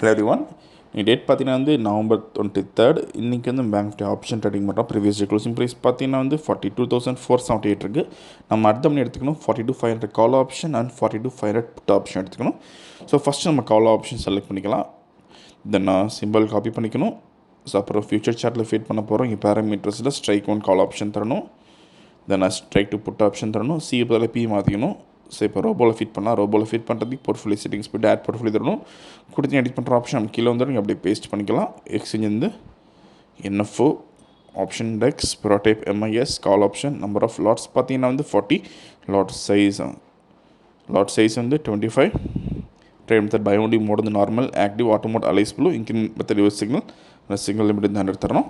Hello everyone. Date பார்த்தீங்கன்னா வந்து November 23 இன்றைக்கி வந்து பேங்க் ஆப்ஷன் ட்ரேடிங் பண்ணுறோம். ப்ரீவியஸ் க்ளோசிங் ப்ரைஸ் பார்த்தீங்கன்னா வந்து 42,478 இருக்குது. நம்ம அடுத்த மணி எடுத்துக்கணும் 42,500 call option and 42,500 put option எடுத்துக்கணும். ஸோ ஃபஸ்ட்டு நம்ம கால் ஆப்ஷன் செலக்ட் பண்ணிக்கலாம். தென் சிம்பிள் காப்பி பண்ணிக்கணும். ஸோ அப்புறம் ஃபியூச்சர் சார்ட்டில் ஃபீட் பண்ண போகிறோம். இங்கே பேராமீட்டர்ஸில் ஸ்ட்ரைக் 1 கால் ஆப்ஷன் தரணும். தென் ஸ்ட்ரைக் 2 புட் ஆப்ஷன் தரணும். சி பதில் பி மாற்றிக்கணும். ஸோ இப்போ ரோபோவில் ஃபிட் பண்ணலாம். ரோபோவில் ஃபிட் பண்ணுறதுக்கு போர்ட்ஃபோலியோ செட்டிங்ஸ் போய்ட்டு ஆட் போர்ட்ஃபோலியோ தரணும். கொடுத்து எடிட் பண்ணுற ஆப்ஷன் நம்ம கீழே வந்துடும். நீங்கள் அப்படியே பேஸ்ட் பண்ணிக்கலாம். எக்ஸ்சேஞ்ச் வந்து என்எஃப்ஓ ஆப்ஷன் டெக்ஸ் ப்ரோடைப் MIS call option number of lots பார்த்தீங்கன்னா வந்து 40 லாட் சைஸ் வந்து 25 ட்ரேட் மெத்தட் பயோடி மோட் வந்து normal active auto mode alias blue increment method use signal limit வந்து 100 தரணும்.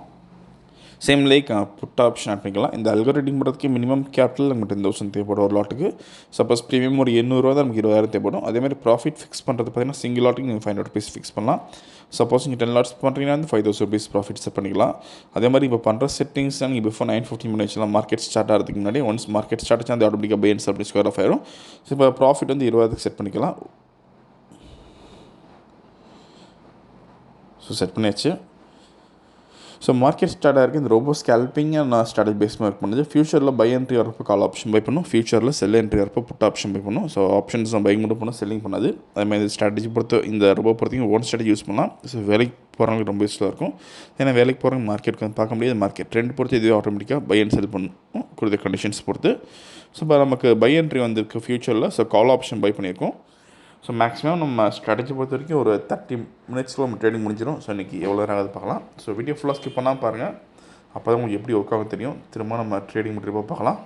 Same like put option add பண்ணிக்கலாம். இந்த அல்காரிதம் பண்ணுறதுக்கு மினிமம் கேபிட்டல் நமக்கு 10,000 தேவைப்படும் ஒரு லாட்டுக்கு. சப்போஸ் ப்ரீமியம் ஒரு 800 தான் நமக்கு 20,000 தேவைப்படும். அதேமாதிரி ப்ராஃபிட் ஃபிக்ஸ் பண்ணுறது பார்த்தீங்கன்னா சிங்கிள் லாட்டுக்கு நீங்கள் 500 rupees ஃபிக்ஸ் பண்ணலாம். சப்போஸ் நீங்கள் 10 லாட்ஸ் பண்ணுறீங்கன்னா வந்து 5,000 rupees ப்ராஃபிட் செட் பண்ணிக்கலாம். அதே மாதிரி இப்போ பண்ணுற செட்டிங்ஸ் நீங்கள் பிஃபோர் 9:15 பண்ணி வச்சுக்கலாம். மார்க்கெட் ஸ்டார்ட் ஆகிறதுக்கு முன்னாடி ஒன்ஸ் மார்க்கெட் ஸ்டார்ட் ஆச்சு அந்த ஆட்டோமேட்டிக்காக பை அண்ட் செல் அப்படி ஸ்கொயர் ஆஃப் ஆயிரும். ஸோ இப்போ ப்ராஃபிட் வந்து 20,000 செட் பண்ணிக்கலாம். ஸோ செட் பண்ணியாச்சு. ஸோ மார்க்கெட் ஸ்டார்ட் ஆகிருக்கு. இந்த ரோபோ ஸ்கேல்பிங் நான் ஸ்ட்ராட்டஜி பேஸ் ஒர்க் பண்ணுது. ஃபியூச்சரில் பை என்ட்ரி வரப்போ கால் ஆப்ஷன் பை பண்ணும். ஃபியூச்சரில் செல் என்ட்ரி வரப்போ புட் ஆப்ஷன் பை பண்ணும். ஸோ ஆப்ஷன்ஸ் பை மட்டும் பண்ணால் செல்லிங் பண்ணாது. அதேமாதிரி இந்த ஸ்ட்ராட்டஜி இந்த ரோபோ பொறுத்தவரைக்கும் ஓன் ஸ்ட்ராட்டஜி யூஸ் பண்ணலாம். ஸோ வேலைக்கு போகிறவங்களுக்கு ரொம்ப யூஸ்ஃபுல்லாக இருக்கும். ஏன்னா வேலைக்கு போகிறவங்க மார்க்கெட் வந்து பார்க்க முடியாது. மார்க்கெட் ட்ரெண்ட் பொறுத்து இதுவே ஆட்டோமேட்டிக்காக பை அண்ட் செல் பண்ணும் கொடுத்த கண்டிஷன்ஸ் பொறுத்து. ஸோ இப்போ நமக்கு பை என்ட்ரி வந்திருக்கு ஃபியூச்சரில். ஸோ கால் ஆப்ஷன் பை பண்ணியிருக்கோம். ஸோ மேக்ஸிமம் நம்ம ஸ்ட்ராட்டஜி பொறுத்த வரைக்கும் ஒரு 30 minutesல நம்ம ட்ரேடிங் முடிஞ்சிடும். ஸோ இன்றைக்கி எவ்வளோ நேரம் ஆகுது பார்க்கலாம். ஸோ வீடியோ ஃபுல்லாக ஸ்கிப் பண்ணால் பாருங்கள். அப்போ தான் உங்களுக்கு எப்படி ஒர்க் ஆகும் தெரியும். திரும்ப நம்ம ட்ரேடிங் முடிகிறப்போ பார்க்கலாம்.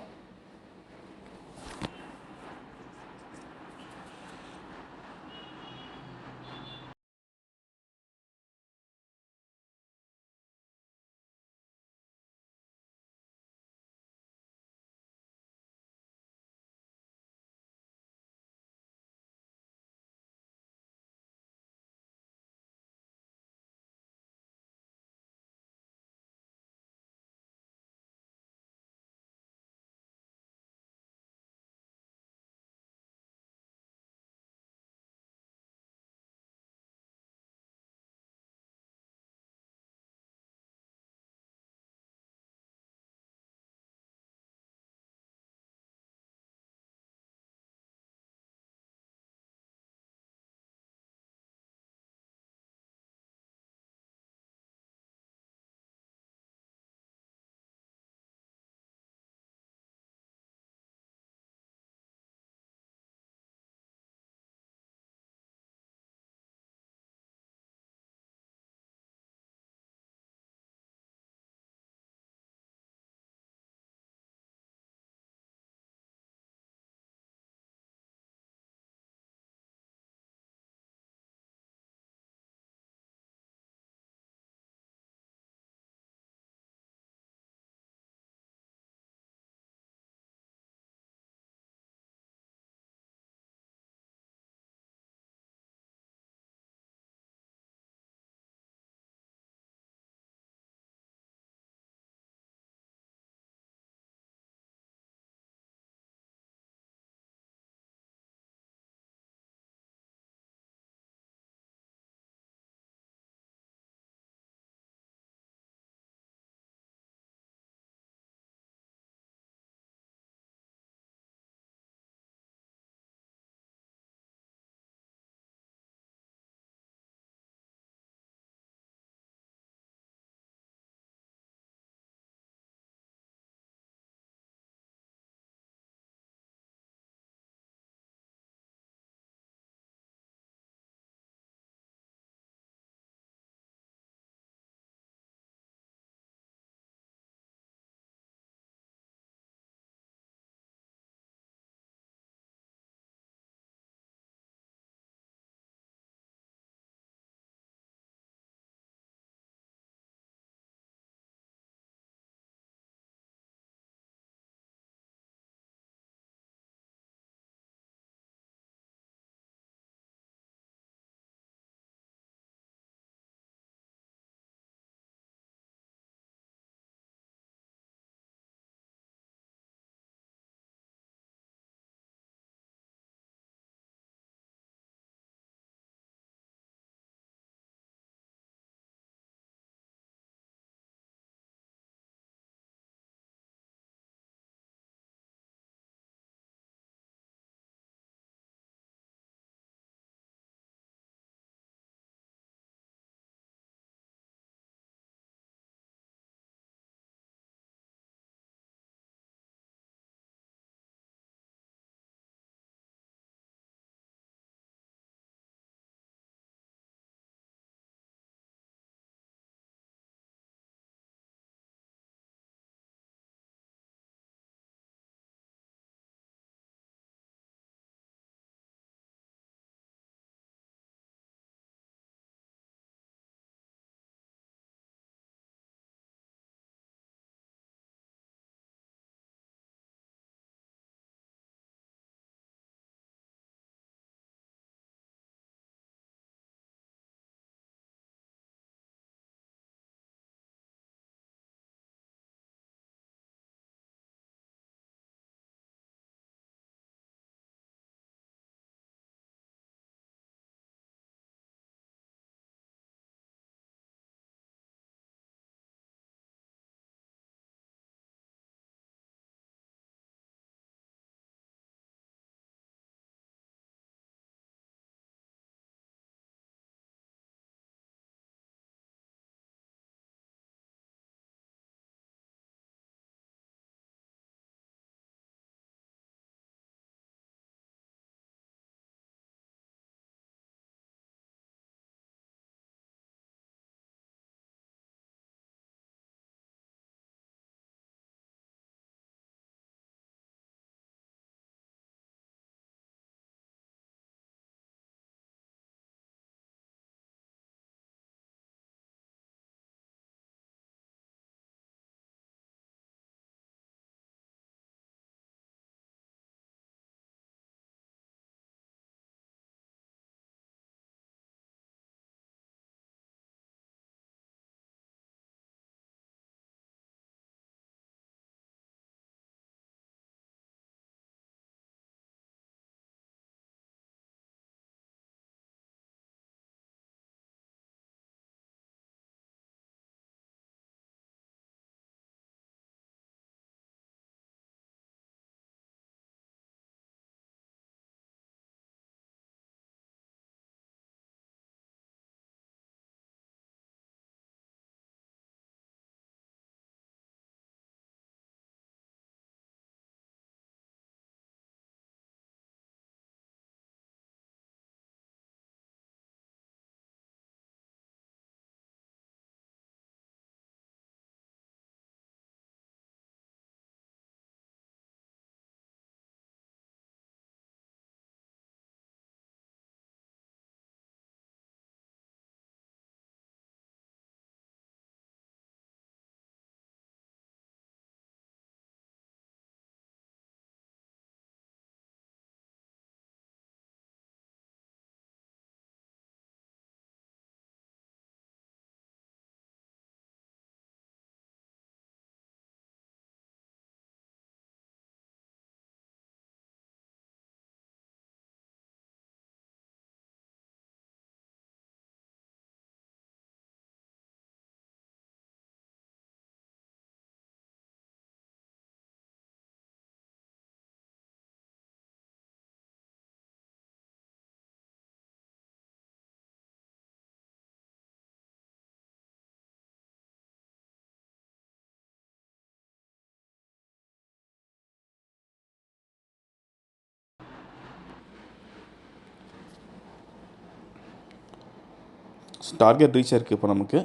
டார்கெட் ரீச் ஆயிருக்கு இப்போ நமக்கு.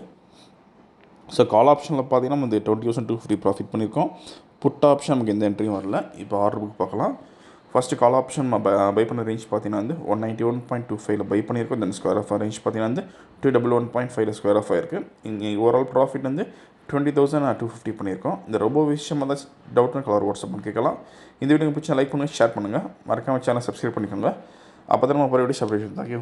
ஸோ கால் ஆப்ஷனில் பார்த்தீங்கன்னா நம்ம இந்த 20,250 ப்ராஃபிட் பண்ணியிருக்கோம். புட் ஆப்ஷன் நமக்கு எந்த என்ட்ரியும் வரல. இப்போ ஆர்டர் புக் பார்க்கலாம். ஃபஸ்ட்டு கால் ஆப்ஷன் நம்ம பை பண்ண ரேஞ்ச் பார்த்தீங்கன்னா வந்து 191.25 பை பண்ணியிருக்கோம். தென் ஸ்கொயர் ஆஃப் ரேஞ்ச் பார்த்தீங்கன்னா வந்து 211.5 ஸ்கொயர் ஆஃப் ஆயிருக்கு. இங்கே ஓவரால் ப்ராஃபிட் வந்து 20,250 பண்ணியிருக்கோம். இந்த ரொம்ப விஷயம் ஏதாச்சும் டவுட்னு கலர் வாட்ஸ்அப் பண்ணி கேட்கலாம். இந்த வீடியோ பிடிச்சா லைக் பண்ணுங்கள், ஷேர் பண்ணுங்கள், மறக்காம சேனல் சப்ஸ்கிரைப் பண்ணிக்கோங்க. அப்போ தான் நம்ம வீடியோ சப்ஸ்கிரைப். தேங்க்யூ.